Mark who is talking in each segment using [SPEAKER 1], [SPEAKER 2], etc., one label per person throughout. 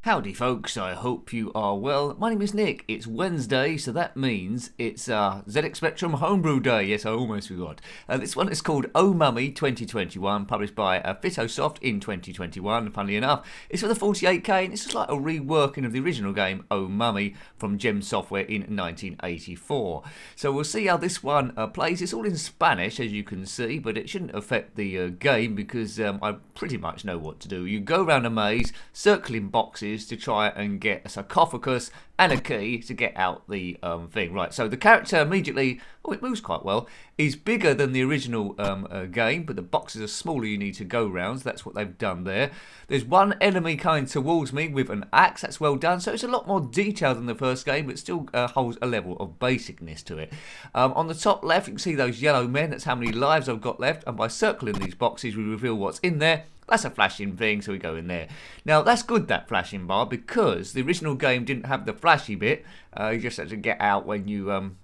[SPEAKER 1] Howdy folks, I hope you are well. My name is Nick. It's Wednesday, so that means it's zxspectrum Homebrew Day. Yes, I almost forgot. This one is called Oh Mummy 2021, published by Fitosoft in 2021, funnily enough. It's for the 48K, and it's just like a reworking of the original game, Oh Mummy, from Gem Software in 1984. So we'll see how this one plays. It's all in Spanish, as you can see, but it shouldn't affect the game because I pretty much know what to do. You go around a maze, circling boxes, to try and get a sarcophagus and a key to get out the thing. Right, so the character immediately, it moves quite well, is bigger than the original game, but the boxes are smaller you need to go round, so that's what they've done there. There's one enemy coming towards me with an axe, that's well done, so it's a lot more detailed than the first game, but still holds a level of basicness to it. On the top left, you can see those yellow men, that's how many lives I've got left, and by circling these boxes, we reveal what's in there. That's a flashing thing, so we go in there. Now, that's good, that flashing bar, because the original game didn't have the flashy bit. You just had to get out when you,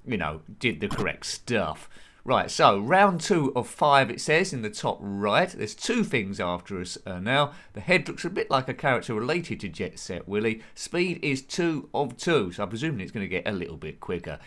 [SPEAKER 1] did the correct stuff. Right, so round 2 of 5, it says in the top right. There's 2 things after us now. The head looks a bit like a character related to Jet Set Willy. Speed is 2 of 2, so I presume it's going to get a little bit quicker.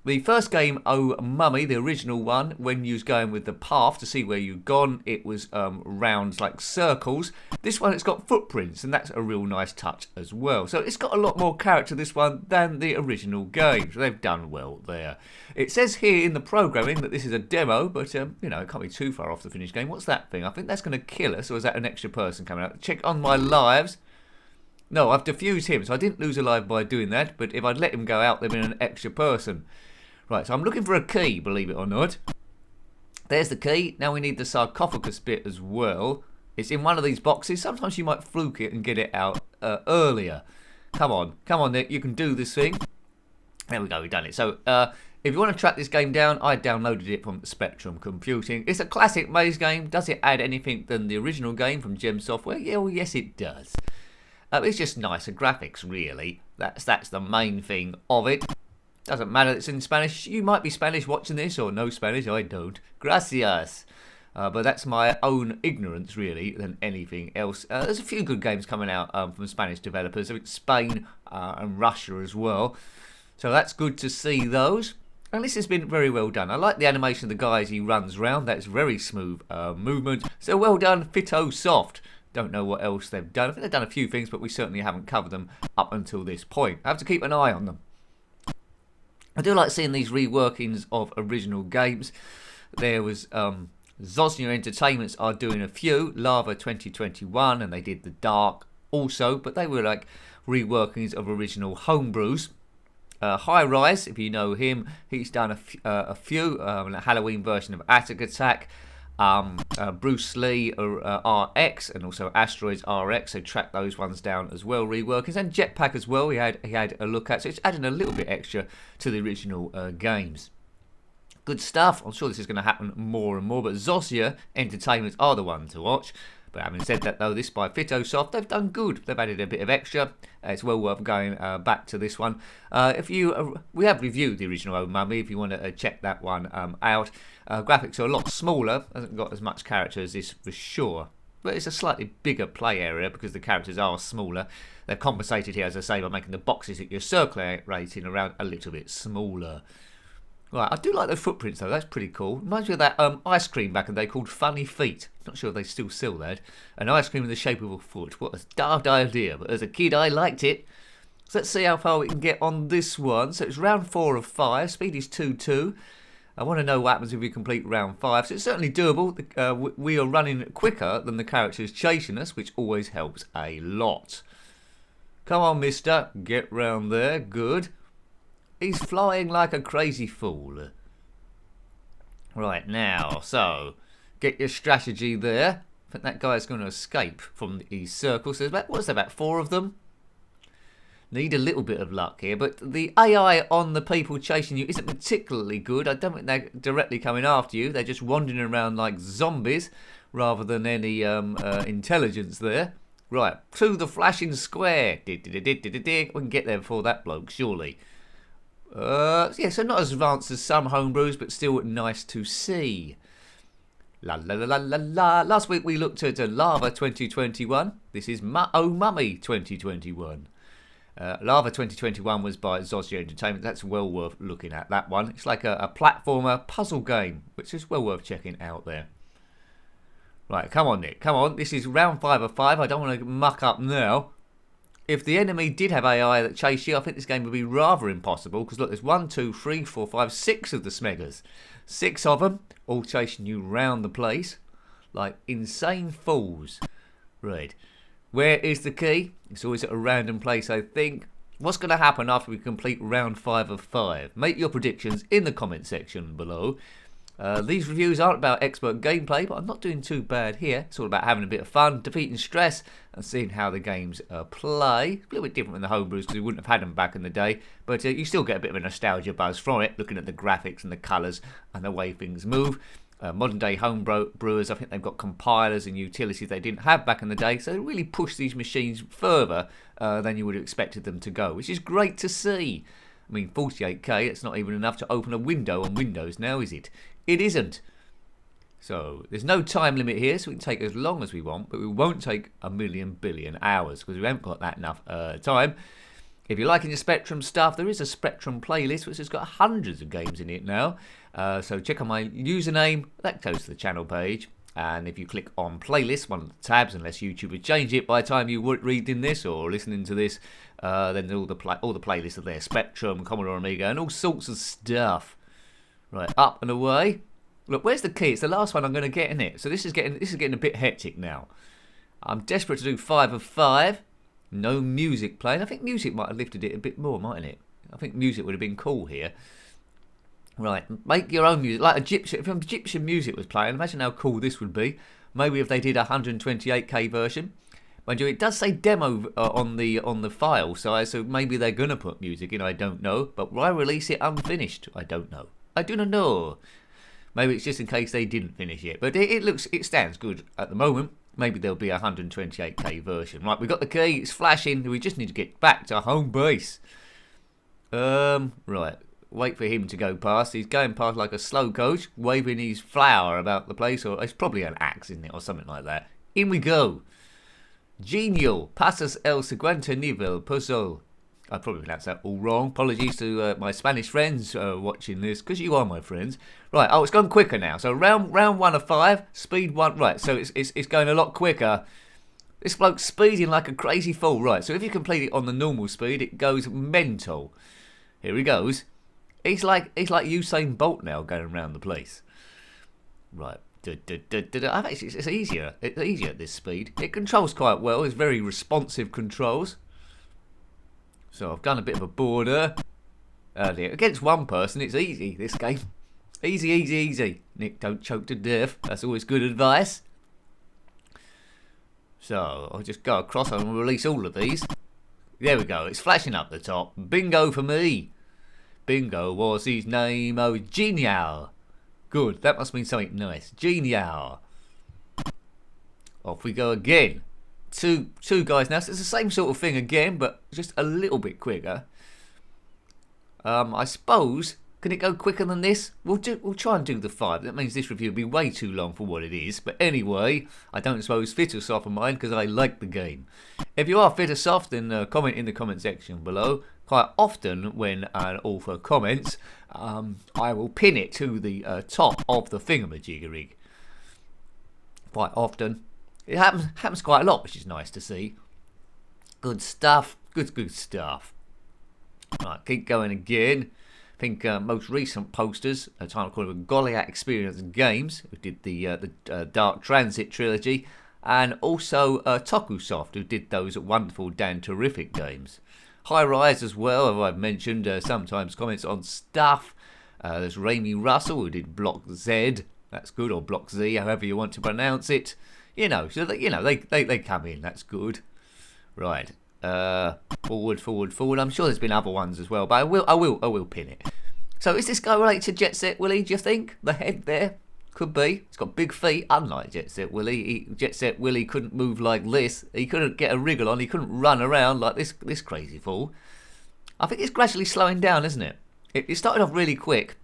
[SPEAKER 1] The first game, Oh Mummy, the original one, when you was going with the path to see where you'd gone, it was rounds like circles. This one, it's got footprints, and that's a real nice touch as well. So it's got a lot more character, this one, than the original game. So they've done well there. It says here in the programming that this is a demo, but, it can't be too far off the finished game. What's that thing? I think that's going to kill us, or is that an extra person coming out? Check on my lives. No, I've defused him, so I didn't lose a life by doing that, but if I'd let him go out, there'd been an extra person. Right, so I'm looking for a key, believe it or not. There's the key. Now we need the sarcophagus bit as well. It's in one of these boxes. Sometimes you might fluke it and get it out earlier. Come on, Nick, you can do this thing. There we go, we've done it. So, if you want to track this game down, I downloaded it from Spectrum Computing. It's a classic maze game. Does it add anything than the original game from Gem Software? Yeah, well, yes, it does. It's just nicer graphics, really. That's the main thing of it. Doesn't matter that it's in Spanish. You might be Spanish watching this, or no Spanish, I don't. Gracias. But that's my own ignorance, really, than anything else. There's a few good games coming out from Spanish developers. I think Spain and Russia as well. So that's good to see those. And this has been very well done. I like the animation of the guy as he runs around. That's very smooth movement. So well done, Fitosoft. Don't know what else they've done. I think they've done a few things, but we certainly haven't covered them up until this point. I have to keep an eye on them. I do like seeing these reworkings of original games. There was Zosnia Entertainments are doing a few, Lava 2021, and they did The Dark also, but they were like reworkings of original homebrews. High Rise, if you know him, he's done a few, a Halloween version of Attack Attack. Bruce Lee RX and also Asteroids RX, so track those ones down as well, reworkings, and Jetpack as well. He had a look at, so it's adding a little bit extra to the original games. Good stuff. I'm sure this is going to happen more and more, but Zosnia Entertainment are the ones to watch. But having said that, though, this by Fitosoft, they've done good. They've added a bit of extra. It's well worth going back to this one. We have reviewed the original Oh Mummy, if you want to check that one out. Graphics are a lot smaller. Hasn't got as much character as this for sure. But it's a slightly bigger play area because the characters are smaller. They've compensated here, as I say, by making the boxes that you're circulating around a little bit smaller. Right, I do like those footprints though, that's pretty cool. Reminds me of that ice cream back in the day called Funny Feet. Not sure if they still sell that. An ice cream in the shape of a foot. What a daft idea, but as a kid I liked it. So let's see how far we can get on this one. So it's round 4 of 5, speed is 2-2. I want to know what happens if we complete round 5. So it's certainly doable. We are running quicker than the characters chasing us, which always helps a lot. Come on, mister, get round there, good. He's flying like a crazy fool. Right, now, so, get your strategy there. I think that guy's going to escape from these circles. So there's about 4 of them? Need a little bit of luck here, but the AI on the people chasing you isn't particularly good. I don't think they're directly coming after you. They're just wandering around like zombies, rather than any intelligence there. Right, to the flashing square. We can get there before that bloke, surely. Yeah, so not as advanced as some homebrews, but still nice to see. La la la la la la. Last week we looked at Lava 2021. This is Oh Mummy 2021. Lava 2021 was by Zxspectrum Entertainment. That's well worth looking at, that one. It's like a platformer puzzle game, which is well worth checking out there. Right, come on, Nick. Come on. This is round 5 of 5. I don't want to muck up now. If the enemy did have AI that chased you, I think this game would be rather impossible. Because look, there's 1, 2, 3, 4, 5, 6 of the Smeggers. 6 of them, all chasing you round the place. Like insane fools. Right. Where is the key? It's always at a random place, I think. What's going to happen after we complete round 5 of 5? Make your predictions in the comment section below. These reviews aren't about expert gameplay, but I'm not doing too bad here. It's all about having a bit of fun, defeating stress, and seeing how the games play. It's a little bit different than the homebrews because we wouldn't have had them back in the day, but you still get a bit of a nostalgia buzz from it, looking at the graphics and the colours and the way things move. Modern day homebrewers, I think they've got compilers and utilities they didn't have back in the day, so they really push these machines further than you would have expected them to go, which is great to see. I mean, 48K, it's not even enough to open a window on Windows now, is it? It isn't. So, there's no time limit here, so we can take as long as we want, but we won't take a million billion hours, because we haven't got that enough time. If you're liking the Spectrum stuff, there is a Spectrum playlist, which has got hundreds of games in it now. So check on my username, that goes to the channel page. And if you click on playlist, one of the tabs, unless YouTube would change it by the time you were reading this or listening to this, then all the playlists are there. Spectrum, Commodore Amiga, and all sorts of stuff. Right, up and away. Look, where's the key? It's the last one I'm going to get in it. So this is getting a bit hectic now. I'm desperate to do 5 of 5. No music playing. I think music might have lifted it a bit more, mightn't it? I think music would have been cool here. Right, make your own music. Like if Egyptian music was playing, imagine how cool this would be. Maybe if they did a 128K version. Mind you, it does say demo on the file, so maybe they're gonna put music in. I don't know. But why release it unfinished? I don't know. I do not know. Maybe it's just in case they didn't finish it. But it stands good at the moment. Maybe there'll be a 128K version. Right, we've got the key. It's flashing. We just need to get back to home base. Right. Wait for him to go past. He's going past like a slow coach, waving his flower about the place. Or it's probably an axe, isn't it? Or something like that. In we go. Genial. Pasas el siguiente nivel puzzle. I probably pronounced that all wrong. Apologies to my Spanish friends watching this, because you are my friends. Right, oh, it's gone quicker now. So round 1 of 5, speed 1. Right, so it's going a lot quicker. This bloke's speeding like a crazy fool. Right, so if you complete it on the normal speed, it goes mental. Here he goes. He's like Usain Bolt now going around the place. Right. Actually, it's easier. It's easier at this speed. It controls quite well. It's very responsive controls. So I've done a bit of a border earlier. Against one person, it's easy, this game. Easy, easy, easy. Nick, don't choke to death. That's always good advice. So I'll just go across and release all of these. There we go. It's flashing up the top. Bingo for me. Bingo was his name. Oh, genial. Good. That must mean something nice. Genial. Off we go again. Two guys now. So it's the same sort of thing again, but just a little bit quicker. I suppose, can it go quicker than this? We'll try and do the 5. That means this review will be way too long for what it is. But anyway, I don't suppose Fitosoft are mine because I like the game. If you are Fitosoft, then comment in the comment section below. Quite often when an author comments, I will pin it to the top of the thingamajiggerig. Quite often. It happens quite a lot, which is nice to see. Good stuff. Good stuff. Right, keep going again. I think most recent posters, a time called Goliath Experience Games, who did the Dark Transit trilogy, and also Tokusoft, who did those wonderful Dan Terrific games. High Rise as well, as I've mentioned, sometimes comments on stuff. There's Raimi Russell, who did Block Z. That's good, or Block Z, however you want to pronounce it. You know, so they come in. That's good. Right. Forward. I'm sure there's been other ones as well, but I will pin it. So is this guy related to Jet Set Willy? Do you think the head there could be? It's got big feet, unlike Jet Set Willy. Jet Set Willy couldn't move like this. He couldn't get a wriggle on. He couldn't run around like this crazy fool. I think it's gradually slowing down, isn't it? It started off really quick.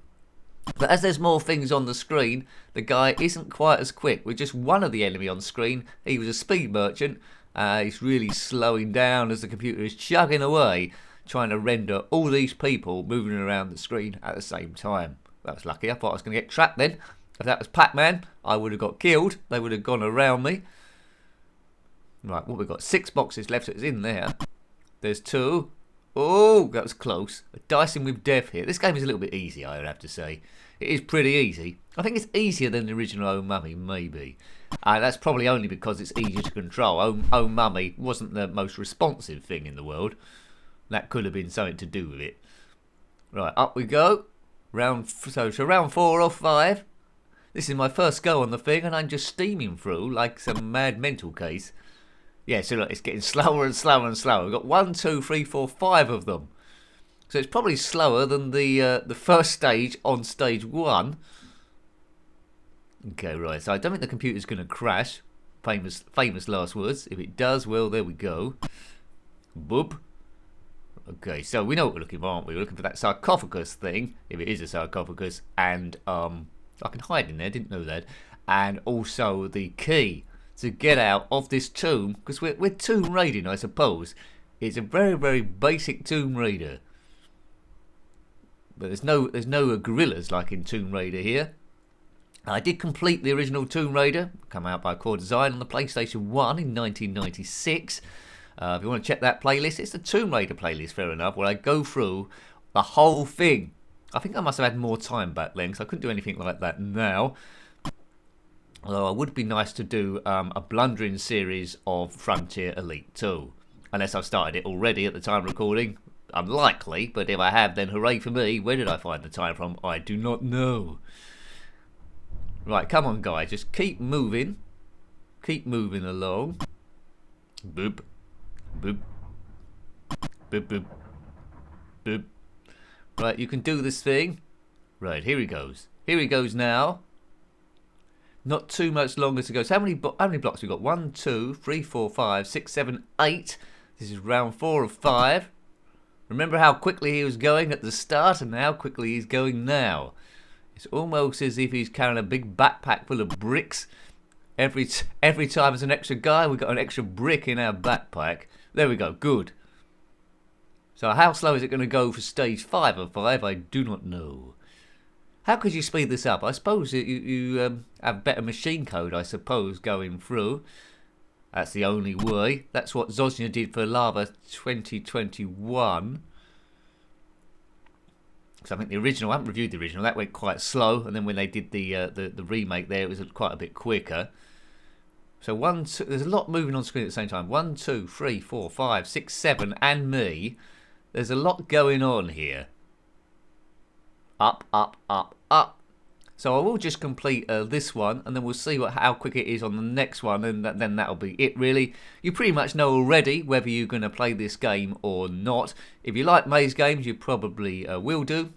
[SPEAKER 1] But as there's more things on the screen, the guy isn't quite as quick. With just one of the enemy on screen, he was a speed merchant. He's really slowing down as the computer is chugging away, trying to render all these people moving around the screen at the same time. That was lucky. I thought I was going to get trapped then. If that was Pac-Man, I would have got killed. They would have gone around me. Right, what we've got? 6 boxes left. It's in there. There's 2. Oh, that was close. Dicing with death here. This game is a little bit easy, I would have to say. It is pretty easy. I think it's easier than the original Oh Mummy, maybe. That's probably only because it's easier to control. Oh Mummy wasn't the most responsive thing in the world. That could have been something to do with it. Right, up we go. Round 4 or 5. This is my first go on the thing, and I'm just steaming through like some mad mental case. Yeah, so look, it's getting slower and slower and slower. We've got 1, 2, 3, 4, 5 of them. So it's probably slower than the first stage on stage 1. Okay, right. So I don't think the computer's going to crash. Famous last words. If it does, well, there we go. Boop. Okay, so we know what we're looking for, aren't we? We're looking for that sarcophagus thing, if it is a sarcophagus, and I can hide in there, didn't know that, and also the key to get out of this tomb, because we're tomb raiding, I suppose. It's a very, very basic Tomb Raider, but there's no gorillas like in Tomb Raider here. I did complete the original Tomb Raider, come out by Core Design on the PlayStation 1 in 1996. If you want to check that playlist, it's the Tomb Raider playlist, fair enough, where I go through the whole thing. I think I must have had more time back then, because I couldn't do anything like that now. Although it would be nice to do a blundering series of Frontier Elite 2. Unless I've started it already at the time of recording. Unlikely, but if I have, then hooray for me. Where did I find the time from? I do not know. Right, come on, guys. Just keep moving. Keep moving along. Boop. Boop. Boop, boop. Boop. Right, you can do this thing. Right, here he goes. Here he goes now. Not too much longer to go. So how many blocks we got? 1, 2, 3, 4, 5, 6, 7, 8. This is round 4 of 5. Remember how quickly he was going at the start and how quickly he's going now. It's almost as if he's carrying a big backpack full of bricks. Every time there's an extra guy, we've got an extra brick in our backpack. There we go, good. So how slow is it going to go for stage 5 of 5? I do not know. How could you speed this up? I suppose you have better machine code, I suppose, going through. That's the only way. That's what Zosnia did for Lava 2021. Because I think the original, I haven't reviewed the original, that went quite slow. And then when they did the remake there, it was quite a bit quicker. So there's a lot moving on screen at the same time. 1, 2, 3, 4, 5, 6, 7, and me. There's a lot going on here. Up, up, up, up. So I will just complete this one, and then we'll see how quick it is on the next one, and then that'll be it, really. You pretty much know already whether you're going to play this game or not. If you like maze games, you probably will do.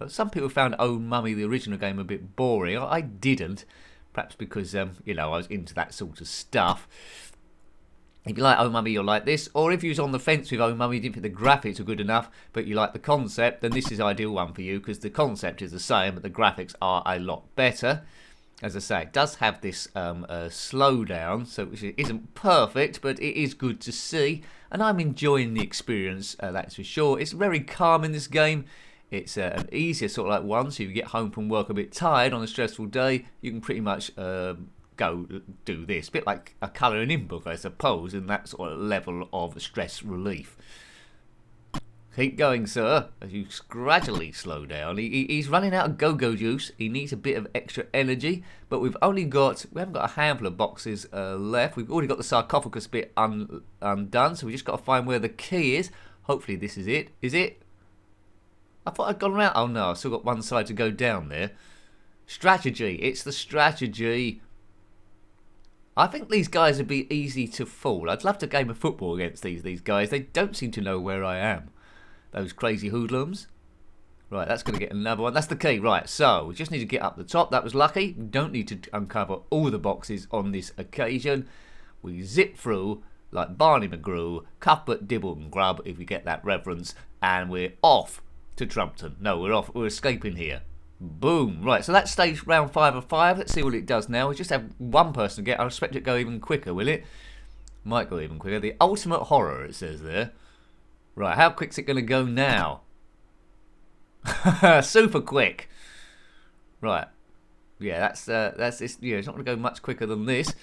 [SPEAKER 1] Some people found Oh Mummy, the original game, a bit boring. I didn't. Perhaps because, I was into that sort of stuff. If you like Oh Mummy, you'll like this. Or if you was on the fence with Oh Mummy, you didn't think the graphics were good enough, but you like the concept, then this is the ideal one for you, because the concept is the same, but the graphics are a lot better. As I say, it does have this slowdown, so which isn't perfect, but it is good to see. And I'm enjoying the experience, that's for sure. It's very calm in this game. It's an easier sort of like one, so if you get home from work a bit tired on a stressful day, you can pretty much go do this. A bit like a colouring in book, I suppose, in that sort of level of stress relief. Keep going, sir, as you gradually slow down. He's running out of go-go juice. He needs a bit of extra energy, but we haven't got a handful of boxes left. We've already got the sarcophagus bit undone, so we just got to find where the key is. Hopefully this is it. Is it? I thought I'd gone around. Oh no, I've still got one side to go down there. Strategy. It's the strategy. I think these guys would be easy to fool. I'd love to game of football against these guys. They don't seem to know where I am. Those crazy hoodlums. Right, that's going to get another one. That's the key. Right, so we just need to get up the top. That was lucky. We don't need to uncover all the boxes on this occasion. We zip through like Barney McGrew, Cuthbert Dibble and Grub, if you get that reference, and we're off to Trumpton. No, we're off. We're escaping here. Boom. Right, so that's stage round 5 of 5. Let's see what it does now. We just have one person get. I expect it to go even quicker, will it? Might go even quicker. The ultimate horror, it says there. Right, how quick's it going to go now? Super quick. Right. Yeah, that's this. Yeah, it's not going to go much quicker than this.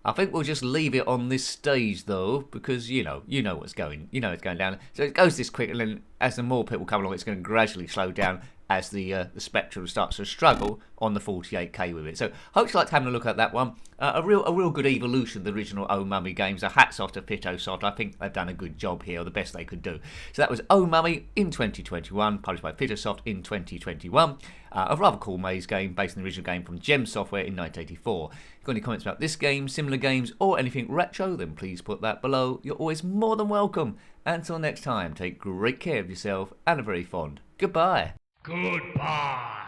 [SPEAKER 1] I think we'll just leave it on this stage though, because you know what's going, it's going down. So it goes this quick, and then as the more people come along, it's going to gradually slow down as the Spectrum starts to struggle on the 48K with it. So hope you liked having a look at that one. A real good evolution of the original Oh Mummy games. Hats off to Fitosoft. I think they've done a good job here, or the best they could do. So that was Oh Mummy in 2021, published by Fitosoft in 2021. A rather cool maze game based on the original game from Gem Software in 1984. If you've got any comments about this game, similar games, or anything retro, then please put that below. You're always more than welcome. Until next time, take great care of yourself and a very fond goodbye.
[SPEAKER 2] Goodbye.